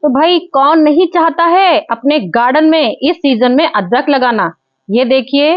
तो भाई कौन नहीं चाहता है अपने गार्डन में इस सीजन में अदरक लगाना। ये देखिए,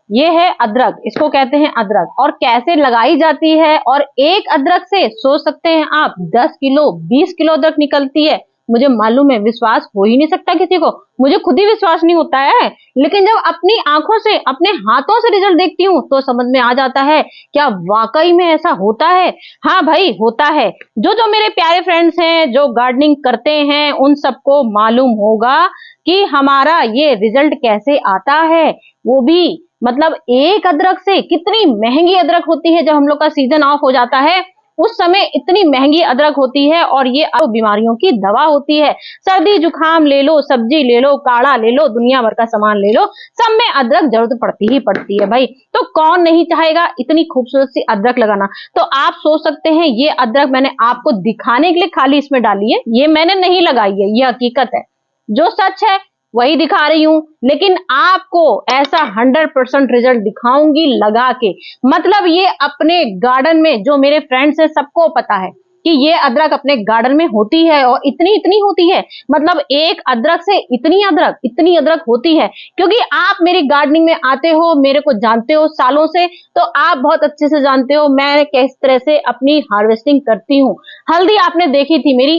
ये है अदरक, इसको कहते हैं अदरक। और कैसे लगाई जाती है, और एक अदरक से सोच सकते हैं आप 10 किलो 20 किलो अदरक निकलती है। मुझे मालूम है, विश्वास हो ही नहीं सकता किसी को, मुझे खुद ही विश्वास नहीं होता है। लेकिन जब अपनी आंखों से अपने हाथों से रिजल्ट देखती हूँ तो समझ में आ जाता है क्या वाकई में ऐसा होता है। हाँ भाई, होता है। जो जो मेरे प्यारे फ्रेंड्स हैं जो गार्डनिंग करते हैं उन सबको मालूम होगा कि हमारा ये रिजल्ट कैसे आता है। वो भी मतलब एक अदरक से। कितनी महंगी अदरक होती है, जब हम लोग का सीजन ऑफ हो जाता है उस समय इतनी महंगी अदरक होती है। और ये अब बीमारियों की दवा होती है। सर्दी जुकाम ले लो, सब्जी ले लो, काढ़ा ले लो, दुनिया भर का सामान ले लो, सब में अदरक जरूरत पड़ती ही पड़ती है भाई। तो कौन नहीं चाहेगा इतनी खूबसूरत सी अदरक लगाना। तो आप सोच सकते हैं ये अदरक मैंने आपको दिखाने के लिए खाली इसमें डाली है, ये मैंने नहीं लगाई है, ये हकीकत है। जो सच है वही दिखा रही हूं। लेकिन आपको ऐसा 100% रिजल्ट दिखाऊंगी लगा के। मतलब ये अपने गार्डन में जो मेरे फ्रेंड्स हैं सबको पता है कि ये अदरक अपने गार्डन में होती है, और इतनी इतनी होती है। मतलब एक अदरक से इतनी अदरक होती है। क्योंकि आप मेरी गार्डनिंग में आते हो, मेरे को जानते हो सालों से, तो आप बहुत अच्छे से जानते हो मैं किस तरह से अपनी हार्वेस्टिंग करती हूँ। हल्दी आपने देखी थी मेरी,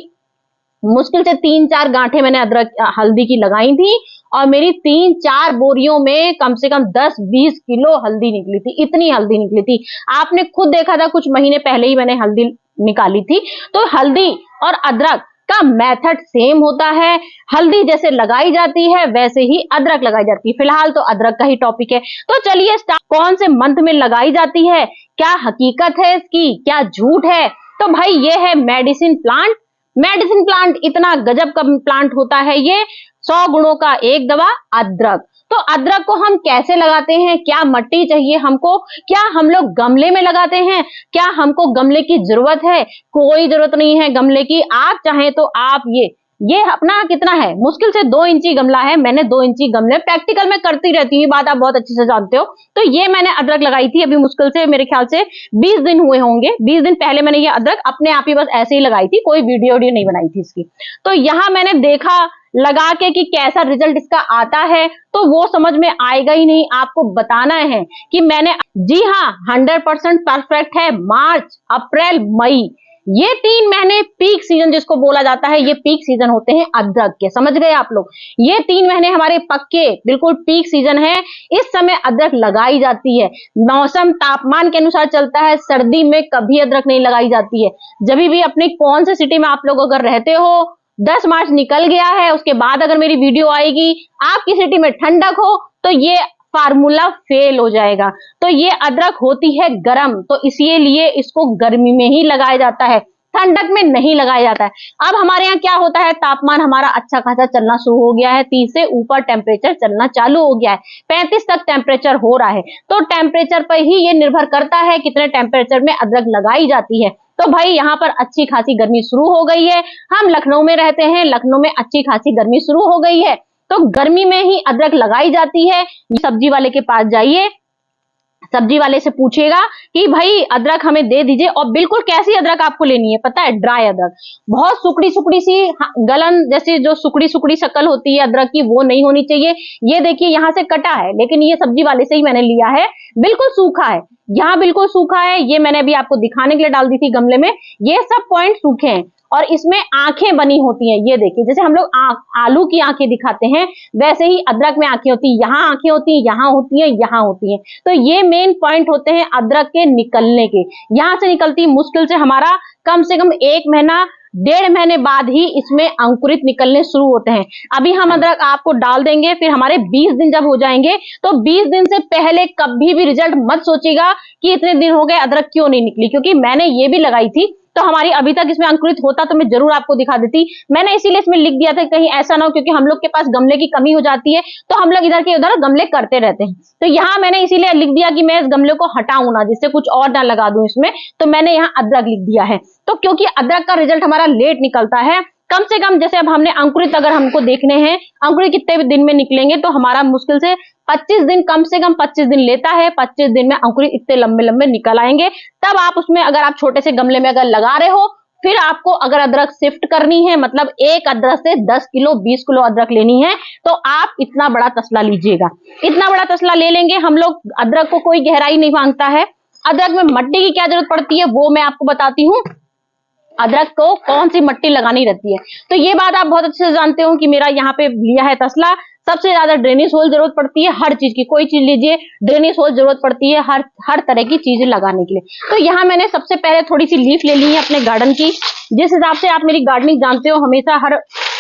मुश्किल से 3-4 गांठें मैंने अदरक हल्दी की लगाई थी, और मेरी 3-4 बोरियों में कम से कम 10-20 किलो हल्दी निकली थी। इतनी हल्दी निकली थी, आपने खुद देखा था, कुछ महीने पहले ही मैंने हल्दी निकाली थी। तो हल्दी और अदरक का मेथड सेम होता है। हल्दी जैसे लगाई जाती है वैसे ही अदरक लगाई जाती है। फिलहाल तो अदरक का ही टॉपिक है। तो चलिए, कौन से मंथ में लगाई जाती है, क्या हकीकत है इसकी, क्या झूठ है। तो भाई ये है मेडिसिन प्लांट। मेडिसिन प्लांट इतना गजब का प्लांट होता है ये, 100 गुणों का एक दवा अदरक। तो अदरक को हम कैसे लगाते हैं, क्या मट्टी चाहिए हमको, क्या हम लोग गमले में लगाते हैं, क्या हमको गमले की जरूरत है। कोई जरूरत नहीं है गमले की। आप चाहें तो आप ये अपना कितना है, मुश्किल से 2 इंची गमला है। मैंने 2 इंची गमले प्रैक्टिकल में करती रहती हूँ, बात आप बहुत अच्छे से जानते हो। तो ये मैंने अदरक लगाई थी अभी मुश्किल से मेरे ख्याल से 20 दिन हुए होंगे। 20 दिन पहले मैंने ये अदरक अपने आप ही बस ऐसे ही लगाई थी, कोई वीडियो नहीं बनाई थी इसकी। तो यहाँ मैंने देखा लगा के कि कैसा रिजल्ट इसका आता है, तो वो समझ में आएगा ही नहीं। आपको बताना है कि मैंने, जी हाँ, 100% परफेक्ट है। मार्च, अप्रैल, मई, ये 3 महीने पीक सीजन जिसको बोला जाता है, ये पीक सीजन होते हैं अदरक के। समझ गए आप लोग, ये 3 महीने हमारे पक्के बिल्कुल पीक सीजन है। इस समय अदरक लगाई जाती है। मौसम तापमान के अनुसार चलता है। सर्दी में कभी अदरक नहीं लगाई जाती है। जब भी अपनी कौन से सिटी में आप लोग अगर रहते हो, 10 मार्च निकल गया है, उसके बाद अगर मेरी वीडियो आएगी, आपकी सिटी में ठंडक हो, तो ये फार्मूला फेल हो जाएगा। तो ये अदरक होती है गर्म, तो इसीलिए इसको गर्मी में ही लगाया जाता है, ठंडक में नहीं लगाया जाता है। अब हमारे यहाँ क्या होता है, तापमान हमारा अच्छा खासा चलना शुरू हो गया है। 30 से ऊपर टेम्परेचर चलना चालू हो गया है। 35 तक टेम्परेचर हो रहा है। तो टेम्परेचर पर ही ये निर्भर करता है कितने टेम्परेचर में अदरक लगाई जाती है। तो भाई यहाँ पर अच्छी खासी गर्मी शुरू हो गई है। हम लखनऊ में रहते हैं, लखनऊ में अच्छी खासी गर्मी शुरू हो गई है। तो गर्मी में ही अदरक लगाई जाती है। सब्जी वाले के पास जाइए, सब्जी वाले से पूछिएगा कि भाई अदरक हमें दे दीजिए। और बिल्कुल कैसी अदरक आपको लेनी है पता है, ड्राई अदरक। बहुत सुकड़ी सुकड़ी सी गलन जैसी जो सुकड़ी सुकड़ी शक्ल होती है अदरक की, वो नहीं होनी चाहिए। ये देखिए यहाँ से कटा है, लेकिन ये सब्जी वाले से ही मैंने लिया है। बिल्कुल सूखा है, यहाँ बिल्कुल सूखा है। ये मैंने अभी आपको दिखाने के लिए डाल दी थी गमले में। ये सब पॉइंट सूखे हैं, और इसमें आंखें बनी होती हैं। ये देखिए, जैसे हम लोग आलू की आंखें दिखाते हैं, वैसे ही अदरक में आंखें होती है। यहाँ आंखें होती हैं, यहाँ होती हैं, यहाँ होती हैं। तो ये मेन पॉइंट होते हैं अदरक के निकलने के। यहाँ से निकलती मुश्किल से हमारा कम से कम 1 महीना 1.5 महीने बाद ही इसमें अंकुरित निकलने शुरू होते हैं। अभी हम अदरक आपको डाल देंगे, फिर हमारे 20 दिन जब हो जाएंगे, तो 20 दिन से पहले कभी भी रिजल्ट मत सोचिएगा कि इतने दिन हो गए अदरक क्यों नहीं निकली। क्योंकि मैंने ये भी लगाई थी, तो हमारी अभी तक इसमें अंकुरित होता तो मैं जरूर आपको दिखा देती। मैंने इसीलिए इसमें लिख दिया था, कहीं ऐसा ना हो, क्योंकि हम लोग के पास गमले की कमी हो जाती है, तो हम लोग इधर के उधर गमले करते रहते हैं। तो यहाँ मैंने इसीलिए लिख दिया कि मैं इस गमले को हटाऊं ना, जिससे कुछ और ना लगा दूं इसमें। तो मैंने यहाँ अदरक लिख दिया है। तो क्योंकि अदरक का रिजल्ट हमारा लेट निकलता है, कम से कम जैसे अब हमने अंकुरित अगर हमको देखने हैं, अंकुरित कितने दिन में निकलेंगे, तो हमारा मुश्किल से 25 दिन, कम से कम 25 दिन लेता है। 25 दिन में अंकुरित इतने लंबे लंबे निकल आएंगे। तब आप उसमें, अगर आप छोटे से गमले में अगर लगा रहे हो, फिर आपको अगर अदरक शिफ्ट करनी है, मतलब एक अदरक से 10 किलो 20 किलो अदरक लेनी है, तो आप इतना बड़ा तसला लीजिएगा। इतना बड़ा तसला ले लेंगे हम लोग। अदरक को कोई गहराई नहीं मांगता है। अदरक में मट्टी की क्या जरूरत पड़ती है वो मैं आपको बताती हूँ। अदरक को कौन सी मट्टी लगानी रहती है, तो ये बात आप बहुत अच्छे से जानते हो कि मेरा यहाँ पे लिया है तसला। सबसे ज्यादा ड्रेनेज होल जरूरत पड़ती है हर चीज की, कोई चीज लीजिए ड्रेनेज होल जरूरत पड़ती है हर तरह की चीजें लगाने के लिए। तो यहाँ मैंने सबसे पहले थोड़ी सी लीफ ले ली है अपने गार्डन की। जिस हिसाब से आप मेरी गार्डनिंग जानते हो, हमेशा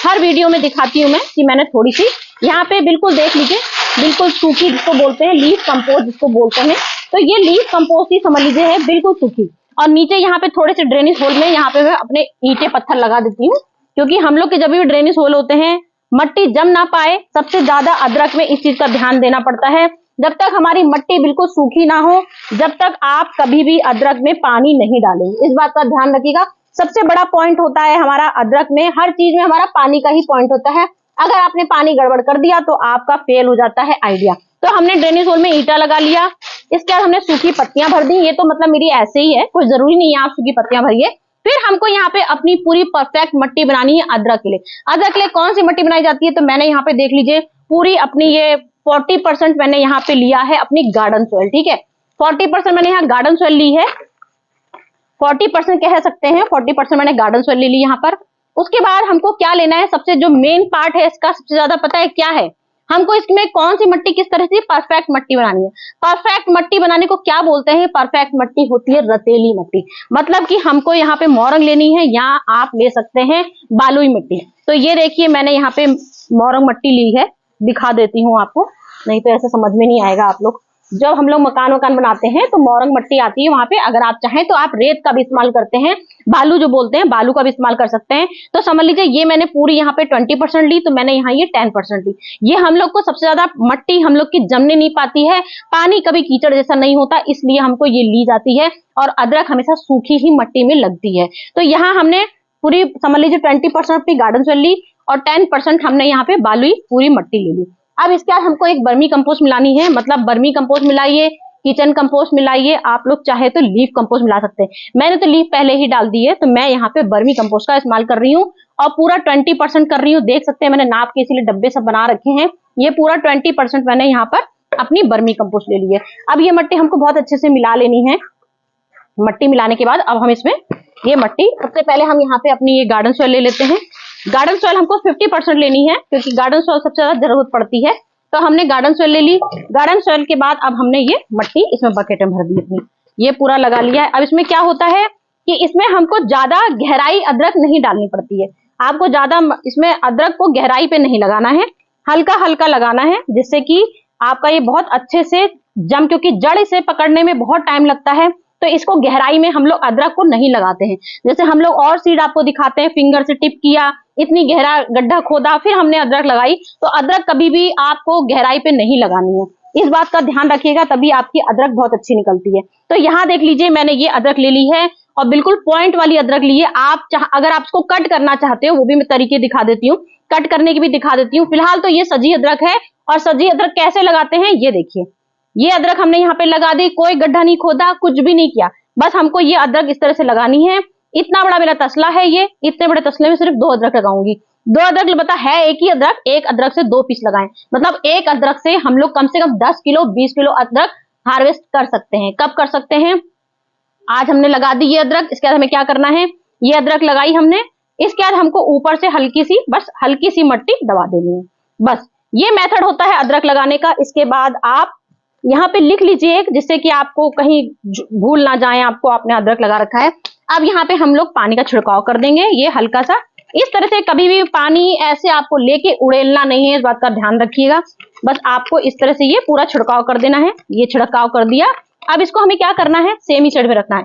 हर वीडियो में दिखाती हूँ मैं कि मैंने थोड़ी सी यहाँ पे, बिल्कुल देख लीजिए, बिल्कुल सूखी जिसको बोलते हैं, लीफ कंपोस्ट जिसको बोलते हैं, तो ये लीफ कंपोस्ट ही समझ लीजिए है, बिल्कुल सूखी। और नीचे यहाँ पे थोड़े से ड्रेनेज होल में यहाँ पे मैं अपने ईंटे पत्थर लगा देती हूँ, क्योंकि हम लोग के जब भी ड्रेनेज होल होते हैं मट्टी जम ना पाए, सबसे ज्यादा अदरक में इस चीज का ध्यान देना पड़ता है। जब तक हमारी मट्टी बिल्कुल सूखी ना हो, जब तक आप कभी भी अदरक में पानी नहीं डालेंगे, इस बात का ध्यान रखिएगा। सबसे बड़ा पॉइंट होता है हमारा अदरक में, हर चीज में हमारा पानी का ही पॉइंट होता है। अगर आपने पानी गड़बड़ कर दिया तो आपका फेल हो जाता है आइडिया। तो हमने ड्रेनेज होल में ईंटा लगा लिया, इसके बाद हमने सूखी पत्तियां भर दी। ये तो मतलब मेरी ऐसे ही है, कोई जरूरी नहीं है आप सूखी पत्तियां भरिए। फिर हमको यहाँ पे अपनी पूरी परफेक्ट मट्टी बनानी है अदरक के लिए। अदरक के लिए कौन सी मट्टी बनाई जाती है, तो मैंने यहाँ पे देख लीजिए पूरी अपनी ये 40% मैंने यहाँ पे लिया है अपनी गार्डन सॉइल। ठीक है, 40% मैंने यहाँ गार्डन सॉइल ली है, 40% कह सकते हैं, 40% मैंने गार्डन सॉइल ले ली यहाँ पर। उसके बाद हमको क्या लेना है, सबसे जो मेन पार्ट है इसका, सबसे ज्यादा पता है क्या है, हमको इसमें कौन सी मट्टी किस तरह से परफेक्ट मट्टी बनानी है। परफेक्ट मट्टी बनाने को क्या बोलते हैं, परफेक्ट मट्टी होती है रतेली मट्टी। मतलब कि हमको यहाँ पे मोरंग लेनी है, या आप ले सकते हैं बालुई मिट्टी। तो ये देखिए मैंने यहाँ पे मोरंग मट्टी ली है, दिखा देती हूँ आपको, नहीं तो ऐसे समझ में नहीं आएगा आप लोग। जब हम लोग मकान बनाते हैं तो मोरंग मट्टी आती है वहां पे, अगर आप चाहें तो आप रेत का भी इस्तेमाल करते हैं, बालू जो बोलते हैं बालू का भी इस्तेमाल कर सकते हैं। तो समझ लीजिए ये मैंने पूरी यहाँ पे 20% ली, तो मैंने यहाँ ये 10% ली। ये हम लोग को सबसे ज्यादा मट्टी हम लोग की जमने नहीं पाती है, पानी कभी कीचड़ जैसा नहीं होता, इसलिए हमको ये ली जाती है। और अदरक हमेशा सूखी ही मट्टी में लगती है। तो यहाँ हमने पूरी समझ लीजिए 20% अपनी गार्डन सॉइल ली, और 10% हमने यहाँ पे बालुई पूरी मट्टी ले ली। अब इसके बाद हमको एक बर्मी कंपोस्ट मिलानी है, मतलब बर्मी कंपोस्ट मिलाइए, किचन कंपोस्ट मिलाइए, आप लोग चाहे तो लीफ कंपोस्ट मिला सकते हैं। मैंने तो लीफ पहले ही डाल दी है, तो मैं यहाँ पे बर्मी कंपोस्ट का इस्तेमाल कर रही हूँ, और पूरा 20% कर रही हूँ। देख सकते हैं मैंने नाप के इसीलिए डब्बे सब बना रखे हैं। ये पूरा 20% मैंने यहाँ पर अपनी बर्मी कंपोस्ट ले ली है। अब ये मट्टी हमको बहुत अच्छे से मिला लेनी है। मट्टी मिलाने के बाद अब हम इसमें ये मट्टी, सबसे पहले हम यहाँ पे अपनी ये गार्डन सॉइल ले लेते हैं। गार्डन सॉइल हमको 50% लेनी है, क्योंकि गार्डन सॉइल सबसे ज्यादा जरूरत पड़ती है। तो हमने गार्डन सॉइल ले ली। गार्डन सॉइल के बाद अब हमने ये मट्टी इसमें बकेट में भर दी अपनी, ये पूरा लगा लिया है। अब इसमें क्या होता है कि इसमें हमको ज्यादा गहराई अदरक नहीं डालनी पड़ती है। आपको ज्यादा इसमें अदरक को गहराई पे नहीं लगाना है, हल्का हल्का लगाना है, जिससे कि आपका ये बहुत अच्छे से क्योंकि जड़ इसे पकड़ने में बहुत टाइम लगता है, तो इसको गहराई में हम लोग अदरक को नहीं लगाते हैं। जैसे हम लोग और सीड आपको दिखाते हैं, फिंगर से टिप किया, इतनी गहरा गड्ढा खोदा, फिर हमने अदरक लगाई, तो अदरक कभी भी आपको गहराई पे नहीं लगानी है। इस बात का ध्यान रखिएगा, तभी आपकी अदरक बहुत अच्छी निकलती है। तो यहाँ देख लीजिए मैंने ये अदरक ले ली है, और बिल्कुल पॉइंट वाली अदरक ली है। अगर आप इसको कट करना चाहते हो वो भी मैं तरीके दिखा देती हूँ, कट करने की भी दिखा देती हूँ। फिलहाल तो ये सजी अदरक है, और सजी अदरक कैसे लगाते हैं ये देखिए। ये अदरक हमने यहाँ पे लगा दी, कोई गड्ढा नहीं खोदा, कुछ भी नहीं किया, बस हमको ये अदरक इस तरह से लगानी है। इतना बड़ा मेरा तसला है, ये इतने बड़े तसले में सिर्फ 2 अदरक लगाऊंगी। 2 अदरक बता है एक ही अदरक, एक अदरक से 2 पीस लगाएं, मतलब एक अदरक से हम लोग कम से कम 10 किलो 20 किलो अदरक हार्वेस्ट कर सकते हैं। कब कर सकते हैं, आज हमने लगा दी ये अदरक। इसके बाद हमें क्या करना है, ये अदरक लगाई हमने, इसके बाद हमको ऊपर से हल्की सी मट्टी दबा देनी है, बस ये मेथड होता है अदरक लगाने का। इसके बाद आप यहाँ पे लिख लीजिए, जिससे कि आपको कहीं भूल ना जाए आपको आपने अदरक लगा रखा है। अब यहाँ पे हम लोग पानी का छिड़काव कर देंगे, ये हल्का सा इस तरह से। कभी भी पानी ऐसे आपको लेके उड़ेलना नहीं है, इस बात का ध्यान रखिएगा। बस आपको इस तरह से ये पूरा छिड़काव कर देना है। ये छिड़काव कर दिया, अब इसको हमें क्या करना है, सेम ही साइड में रखना है।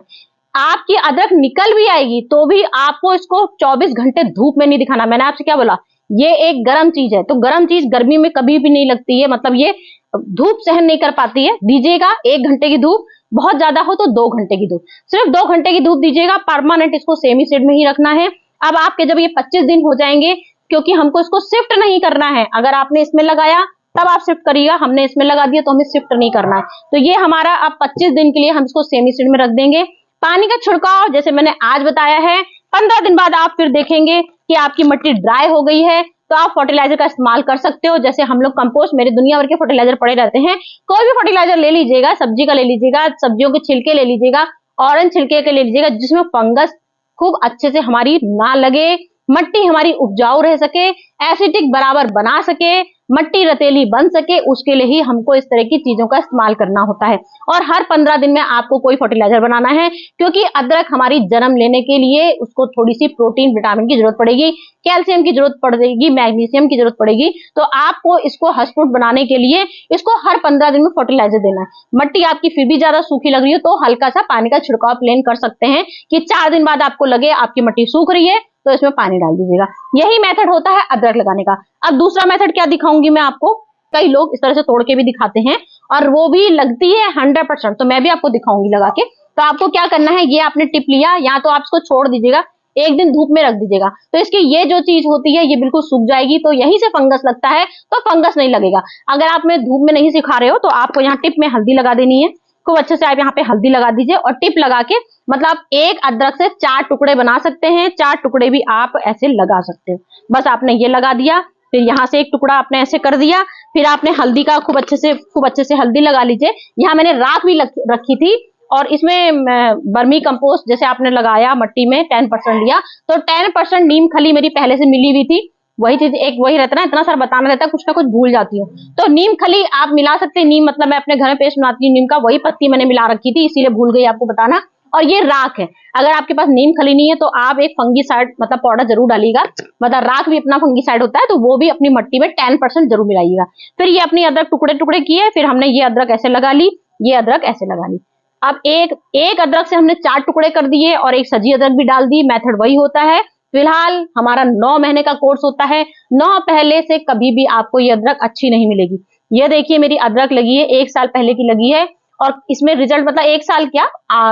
आपकी अदरक निकल भी आएगी तो भी आपको इसको 24 घंटे धूप में नहीं दिखाना। मैंने आपसे क्या बोला, ये एक गर्म चीज है, तो गर्म चीज गर्मी में कभी भी नहीं लगती है, मतलब ये धूप सहन नहीं कर पाती है। दीजिएगा 1 घंटे की धूप, बहुत ज्यादा हो तो 2 घंटे की धूप, सिर्फ 2 घंटे की धूप दीजिएगा। परमानेंट इसको सेमी शेड में ही रखना है। अब आपके जब ये 25 दिन हो जाएंगे, क्योंकि हमको इसको शिफ्ट नहीं करना है, अगर आपने इसमें लगाया तब आप शिफ्ट करिएगा, हमने इसमें लगा दिया तो हमें शिफ्ट नहीं करना है। तो ये हमारा अब 25 दिन के लिए हम इसको सेमी शेड में रख देंगे। पानी का छिड़काव जैसे मैंने आज बताया है 15 दिन बाद आप फिर देखेंगे कि आपकी मिट्टी ड्राई हो गई है, तो आप फर्टिलाइजर का इस्तेमाल कर सकते हो। जैसे हम लोग कंपोस्ट, मेरे दुनिया भर के फर्टिलाइजर पड़े रहते हैं, कोई भी फर्टिलाइजर ले लीजिएगा, सब्जी का ले लीजिएगा, सब्जियों के छिलके ले लीजिएगा, ऑरेंज छिलके के ले लीजिएगा, जिसमें फंगस खूब अच्छे से हमारी ना लगे, मिट्टी हमारी उपजाऊ रह सके, एसिडिक बराबर बना सके, मिट्टी रतेली बन सके, उसके लिए ही हमको इस तरह की चीजों का इस्तेमाल करना होता है। और हर 15 दिन में आपको कोई फर्टिलाइजर बनाना है, क्योंकि अदरक हमारी जन्म लेने के लिए उसको थोड़ी सी प्रोटीन विटामिन की जरूरत पड़ेगी, कैल्शियम की जरूरत पड़ेगी, मैग्नीशियम की जरूरत पड़ेगी। तो आपको इसको हष्ट-पुष्ट बनाने के लिए इसको हर 15 दिन में फर्टिलाइजर देना है। मिट्टी आपकी फिर भी ज्यादा सूखी लग रही हो तो हल्का सा पानी का छिड़काव प्लेन कर सकते हैं, कि 4 दिन बाद आपको लगे आपकी मिट्टी सूख रही है तो इसमें पानी डाल दीजिएगा। यही मेथड होता है अदरक लगाने का। अब दूसरा मेथड क्या दिखाऊंगी मैं आपको, कई लोग इस तरह से तोड़ के भी दिखाते हैं और वो भी लगती है 100%, तो मैं भी आपको दिखाऊंगी लगा के। तो आपको क्या करना है, ये आपने टिप लिया, या तो आप इसको छोड़ दीजिएगा, एक दिन धूप में रख दीजिएगा, तो इसकी ये जो चीज होती है ये बिल्कुल सूख जाएगी, तो यहीं से फंगस लगता है, तो फंगस नहीं लगेगा। अगर आप में धूप में नहीं सिखा रहे हो तो आपको यहाँ टिप में हल्दी लगा देनी है, खूब अच्छे से आप यहाँ पे हल्दी लगा दीजिए, और टिप लगा के मतलब एक अदरक से 4 टुकड़े बना सकते हैं, 4 टुकड़े भी आप ऐसे लगा सकते हो। बस आपने ये लगा दिया, फिर यहाँ से एक टुकड़ा आपने ऐसे कर दिया, फिर आपने हल्दी का खूब अच्छे से हल्दी लगा लीजिए। यहाँ मैंने राख भी रखी थी, और इसमें बर्मी कंपोस्ट जैसे आपने लगाया मट्टी में 10% लिया, तो 10% नीम खली मेरी पहले से मिली हुई थी। वही चीज एक वही रहता ना, इतना सारा बताना रहता है, कुछ ना कुछ भूल जाती हूँ। तो नीम खली आप मिला सकते हैं, नीम मतलब मैं अपने घर में पेस्ट बनाती हूँ नीम का, वही पत्ती मैंने मिला रखी थी, इसीलिए भूल गई आपको बताना। और ये राख है, अगर आपके पास नीम खली नहीं है तो आप एक फंगीसाइड मतलब पाउडर जरूर डालिएगा, मतलब राख भी अपना फंगीसाइड होता है, तो वो भी अपनी मिट्टी में 10% जरूर मिलाइएगा। फिर ये अपनी अदरक टुकड़े टुकड़े किए, फिर हमने ये अदरक ऐसे लगा ली, ये अदरक ऐसे लगा ली। अब एक अदरक से हमने 4 टुकड़े कर दिए और एक सजी अदरक भी डाल दी, मेथड वही होता है। फिलहाल हमारा 9 महीने का कोर्स होता है, 9 पहले से कभी भी आपको ये अदरक अच्छी नहीं मिलेगी। ये देखिए मेरी अदरक लगी है, 1 साल पहले की लगी है, और इसमें रिजल्ट मतलब 1 साल क्या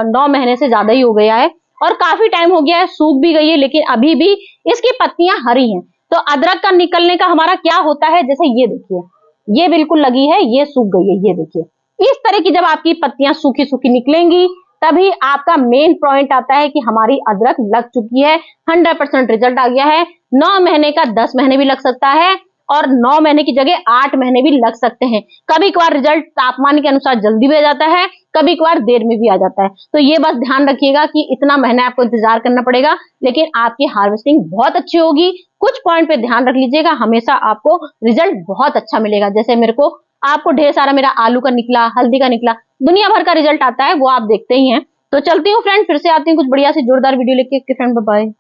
9 महीने से ज्यादा ही हो गया है, और काफी टाइम हो गया है, सूख भी गई है, लेकिन अभी भी इसकी पत्तियां हरी हैं। तो अदरक का निकलने का हमारा क्या होता है, जैसे ये देखिए, ये बिल्कुल लगी है, ये सूख गई है, ये देखिए। इस तरह की जब आपकी पत्तियां सूखी सूखी निकलेंगी, तभी आपका मेन पॉइंट आता है कि हमारी अदरक लग चुकी है, 100% रिजल्ट आ गया है। 9 महीने का 10 महीने भी लग सकता है, और 9 महीने की जगह 8 महीने भी लग सकते हैं। कभी कभार रिजल्ट तापमान के अनुसार जल्दी भी आ जाता है, कभी कभार देर में भी आ जाता है। तो ये बस ध्यान रखिएगा कि इतना महीना आपको इंतजार करना पड़ेगा, लेकिन आपकी हार्वेस्टिंग बहुत अच्छी होगी। कुछ पॉइंट पे ध्यान रख लीजिएगा, हमेशा आपको रिजल्ट बहुत अच्छा मिलेगा। जैसे मेरे को, आपको ढेर सारा मेरा आलू का निकला, हल्दी का निकला, दुनिया भर का रिजल्ट आता है, वो आप देखते ही हैं। तो चलती हूँ फ्रेंड, फिर से आती हूँ कुछ बढ़िया सी जोरदार वीडियो लेके। Friend bye bye.